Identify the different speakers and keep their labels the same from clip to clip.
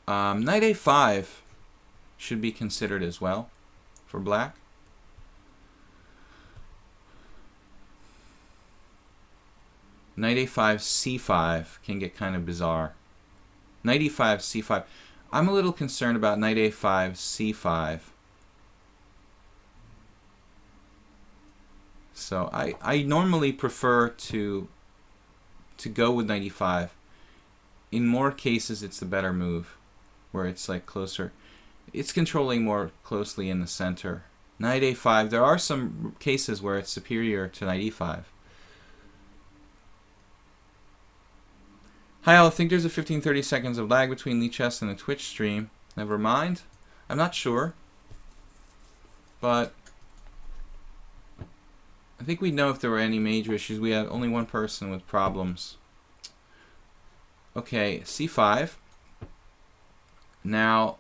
Speaker 1: Knight a5 should be considered as well for black. Knight a5, c5 can get kind of bizarre. Knight e5, c5. I'm a little concerned about knight a5, c5. So I normally prefer to go with knight e5. In more cases, it's the better move, where it's like closer. It's controlling more closely in the center. Knight a5, there are some cases where it's superior to knight e5. Hi all, I think there's a 15-30 seconds of lag between Lee Chess and the Twitch stream. Never mind. I'm not sure. But I think we'd know if there were any major issues. We had only one person with problems. Okay, c5. Now,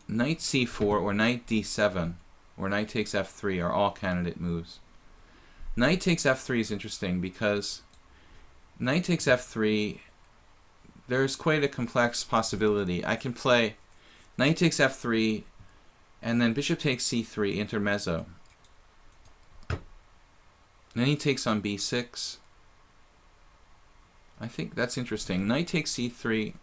Speaker 1: knight c4 or knight d7 or knight takes f3 are all candidate moves. Knight takes f3 is interesting because knight takes f3, there's quite a complex possibility. I can play knight takes f3 and then bishop takes c3 intermezzo. Then he takes on b6. I think that's interesting. Knight takes c3.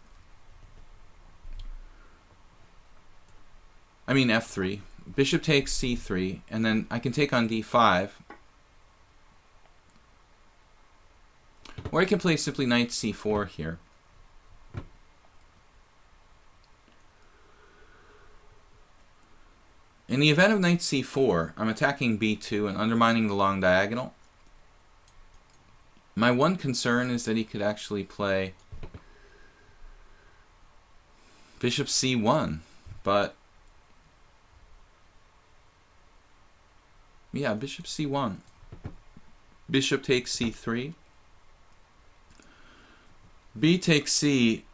Speaker 1: I mean f3. Bishop takes c3, and then I can take on d5. Or I can play simply knight c4 here. In the event of knight c4, I'm attacking b2 and undermining the long diagonal. My one concern is that he could actually play bishop c1, but yeah, bishop c1. Bishop takes c3. B takes c.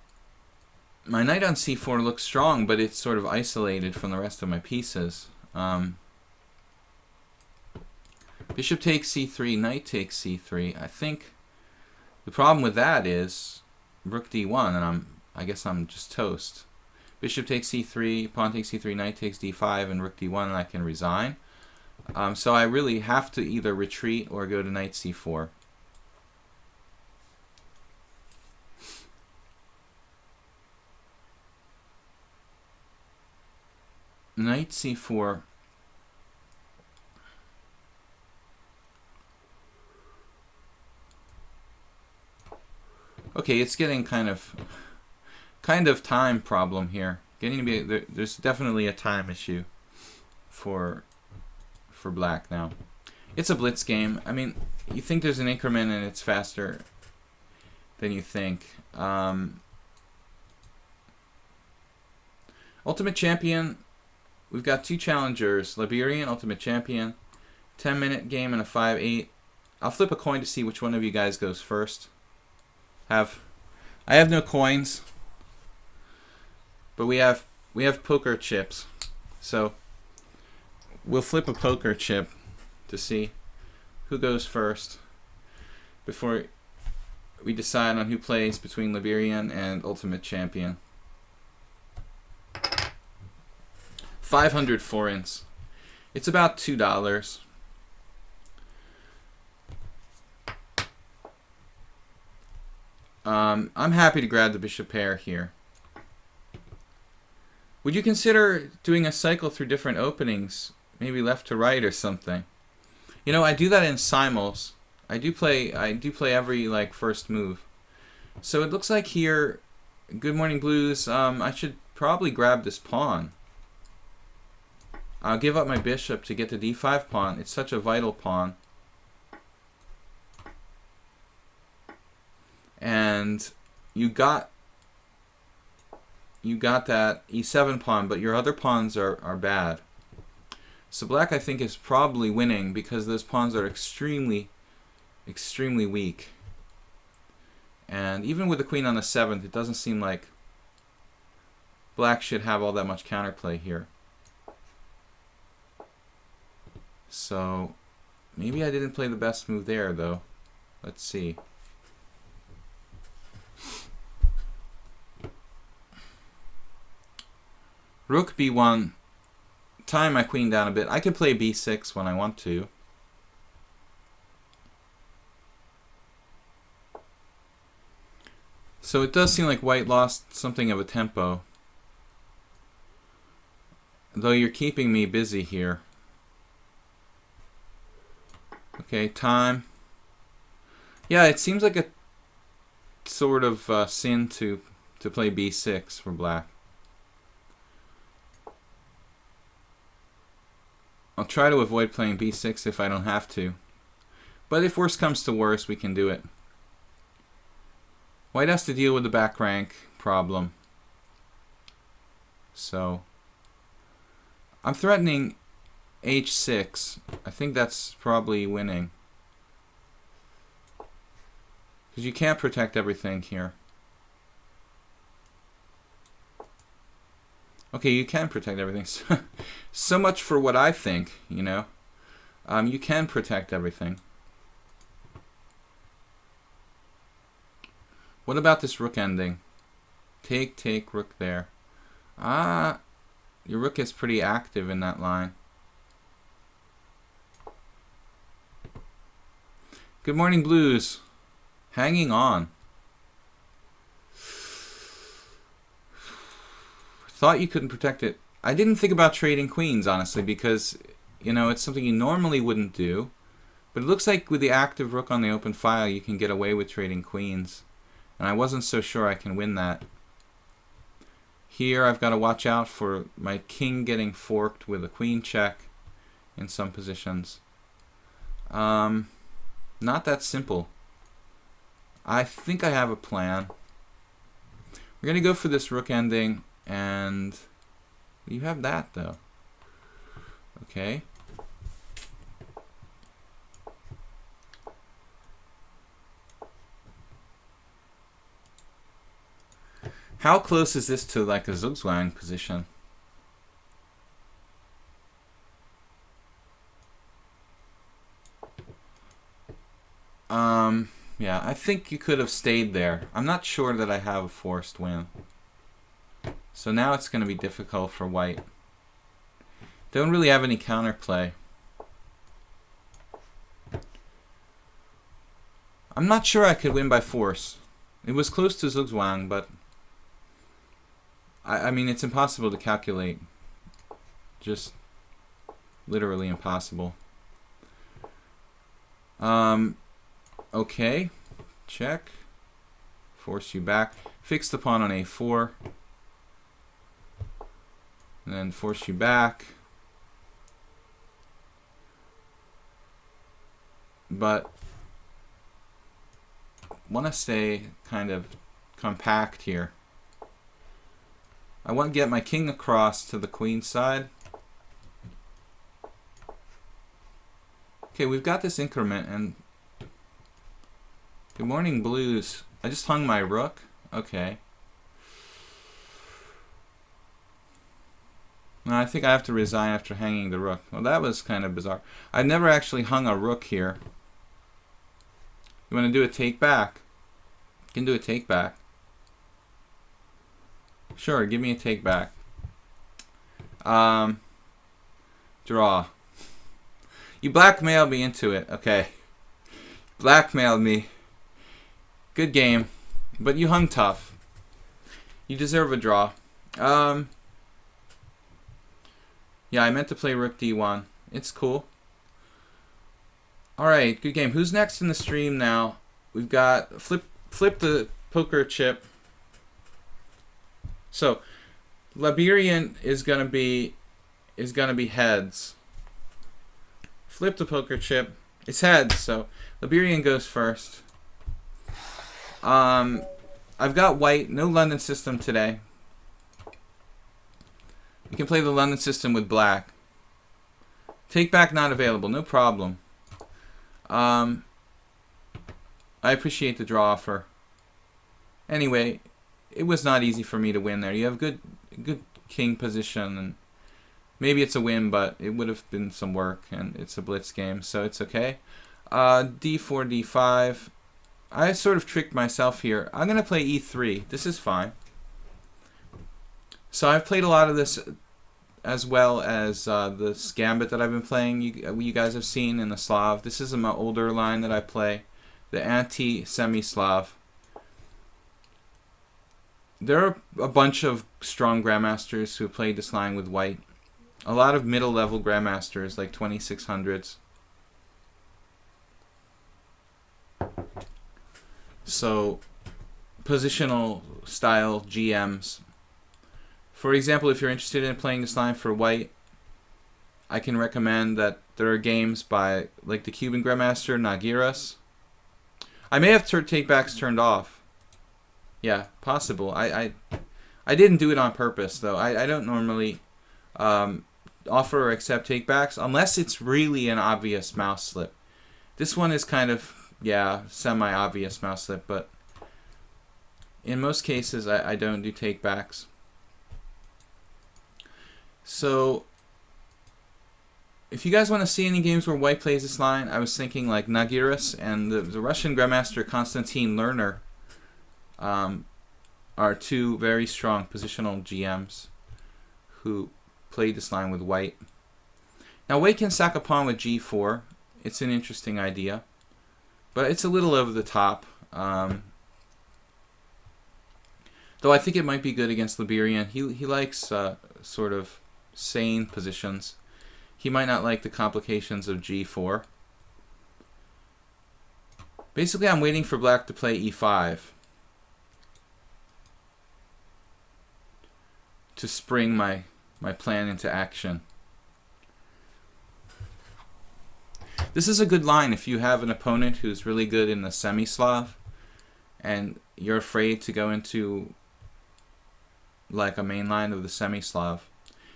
Speaker 1: My knight on c4 looks strong, but it's sort of isolated from the rest of my pieces. Bishop takes c3, knight takes c3. I think the problem with that is rook d1, and I guess I'm just toast. Bishop takes c3, pawn takes c3, knight takes d5, and rook d1, and I can resign. So I really have to either retreat or go to knight c4. Knight c4. Okay, it's getting kind of time problem here. Getting to be there's definitely a time issue for black now. It's a blitz game. I mean, you think there's an increment and it's faster than you think. Ultimate Champion. We've got two challengers, Liberian, Ultimate Champion, 10-minute game and a 5-8. I'll flip a coin to see which one of you guys goes first. I have no coins, but we have poker chips. So we'll flip a poker chip to see who goes first before we decide on who plays between Liberian and Ultimate Champion. 500 forints. It's about $2. I'm happy to grab the bishop pair here. Would you consider doing a cycle through different openings, maybe left to right or something? You know, I do that in simuls. I do play every like first move. So it looks like here, Good Morning Blues, I should probably grab this pawn. I'll give up my bishop to get the d5 pawn. It's such a vital pawn. And you got that e7 pawn, but your other pawns are bad. So black, I think, is probably winning because those pawns are extremely weak. And even with the queen on the 7th, it doesn't seem like black should have all that much counterplay here. So maybe I didn't play the best move there, though. Let's see. Rook b1. Tying my queen down a bit. I could play b6 when I want to. So it does seem like white lost something of a tempo. Though you're keeping me busy here. Okay, time. Yeah, it seems like a sort of sin to play b6 for black. I'll try to avoid playing b6 if I don't have to. But if worse comes to worse, we can do it. White has to deal with the back rank problem. So I'm threatening h6. I think that's probably winning. Because you can't protect everything here. Okay, you can protect everything. So much for what I think, you know. You can protect everything. What about this rook ending? Take, take, rook there. Ah, your rook is pretty active in that line. Good morning, Blues. Hanging on. Thought you couldn't protect it. I didn't think about trading queens, honestly, because, you know, it's something you normally wouldn't do. But it looks like with the active rook on the open file, you can get away with trading queens. And I wasn't so sure I can win that. Here, I've got to watch out for my king getting forked with a queen check in some positions. Not that simple. I think I have a plan. We're going to go for this rook ending. And you have that, though. Okay. How close is this to like a zugzwang position? Yeah, I think you could have stayed there. I'm not sure that I have a forced win. So now it's going to be difficult for white. Don't really have any counterplay. I'm not sure I could win by force. It was close to zugzwang, but I mean, it's impossible to calculate. Just literally impossible. Okay. Check. Force you back. Fix the pawn on a4. And then force you back. But want to stay kind of compact here. I want to get my king across to the queen side. Okay, we've got this increment, and good morning, Blues. I just hung my rook. Okay. No, I think I have to resign after hanging the rook. Well, that was kind of bizarre. I never actually hung a rook here. You want to do a take back? You can do a take back. Sure, give me a take back. Draw. You blackmailed me into it. Okay. Blackmailed me. Good game. But you hung tough. You deserve a draw. Yeah, I meant to play rook d1. It's cool. Alright, good game. Who's next in the stream now? We've got flip the poker chip. So Liberian is gonna be heads. Flip the poker chip. It's heads, so Liberian goes first. I've got white, no London system today. You can play the London system with black. Take back not available, no problem. I appreciate the draw offer. Anyway, it was not easy for me to win there. You have good king position, and maybe it's a win, but it would have been some work, and it's a blitz game, so it's okay. D4, D5. I sort of tricked myself here. I'm going to play E3. This is fine. So I've played a lot of this, as well as this gambit that I've been playing. You guys have seen in the Slav. This is my older line that I play, the anti-semi-Slav. There are a bunch of strong grandmasters who played this line with white. A lot of middle-level grandmasters, like 2600s. So, positional style GMs. For example, if you're interested in playing this line for white, I can recommend that there are games by, like, the Cuban grandmaster Nagiras. I may have takebacks turned off. Yeah, possible. I didn't do it on purpose, though. I don't normally offer or accept takebacks unless it's really an obvious mouse slip. This one is kind of, yeah, semi-obvious mouse slip, but in most cases I don't do takebacks. So if you guys want to see any games where white plays this line, I was thinking like Nagiras and the Russian grandmaster Konstantin Lerner are two very strong positional GMs who played this line with white. Now white can sack a pawn with g4. It's an interesting idea, but it's a little over the top. Though I think it might be good against Liberian. He likes sort of sane positions. He might not like the complications of g4. Basically, I'm waiting for black to play e5 to spring my plan into action. This is a good line if you have an opponent who's really good in the semi-Slav and you're afraid to go into like a main line of the semi-Slav.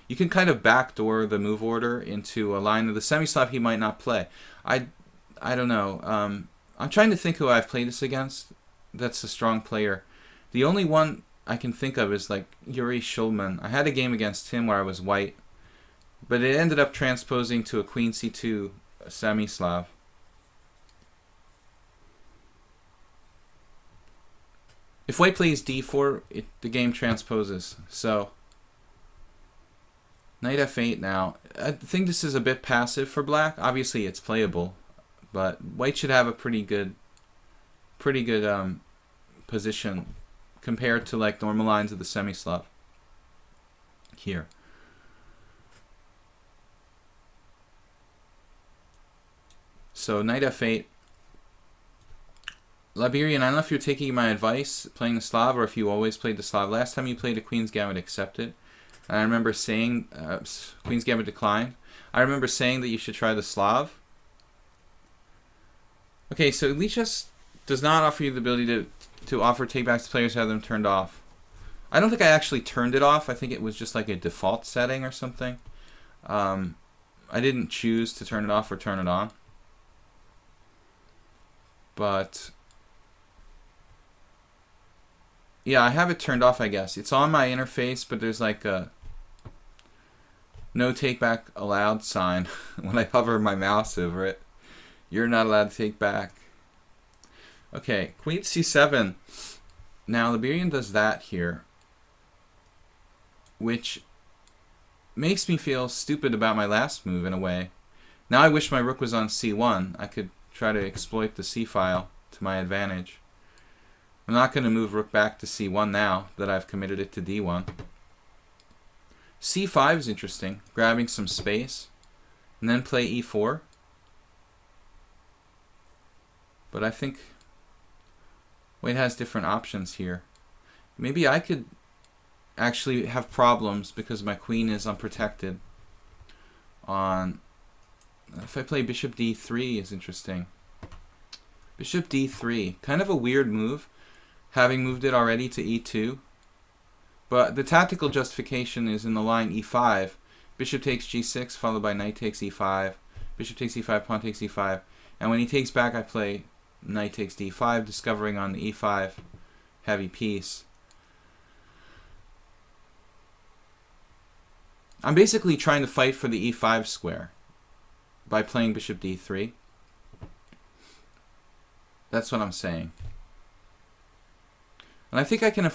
Speaker 1: You can kind of backdoor the move order into a line of the semi-Slav he might not play. I don't know. I'm trying to think who I've played this against that's a strong player. The only one I can think of is like Yuri Shulman. I had a game against him where I was white, but it ended up transposing to a queen c2 semi-Slav. If white plays d4, the game transposes. So knight f8 now. I think this is a bit passive for black. Obviously it's playable, but white should have a pretty good position compared to like normal lines of the semi-Slav here. So knight f8. Liberian, I don't know if you're taking my advice playing the Slav or if you always played the Slav. Last time you played a Queen's Gambit accepted. And I remember saying Queen's Gambit declined. I remember saying that you should try the Slav. Okay, so Lichess does not offer you the ability to offer takebacks to players who have them turned off. I don't think I actually turned it off. I think it was just like a default setting or something. I didn't choose to turn it off or turn it on. But yeah, I have it turned off, I guess. It's on my interface, but there's like a no take back allowed sign when I hover my mouse over it. You're not allowed to take back. Okay, queen c7. Now Liberian does that here, which makes me feel stupid about my last move in a way. Now I wish my rook was on c1. I could try to exploit the c file to my advantage. I'm not going to move rook back to c1 now that I've committed it to d1. c5 is interesting, grabbing some space, and then play e4. But I think white has different options here. Maybe I could actually have problems because my queen is unprotected. If I play bishop d3 is interesting. Bishop d3, kind of a weird move, having moved it already to e2. But the tactical justification is in the line e5. Bishop takes g6, followed by knight takes e5. Bishop takes e5, pawn takes e5. And when he takes back, I play knight takes d5, discovering on the e5 heavy piece. I'm basically trying to fight for the e5 square by playing bishop d3. That's what I'm saying. And I think I can afford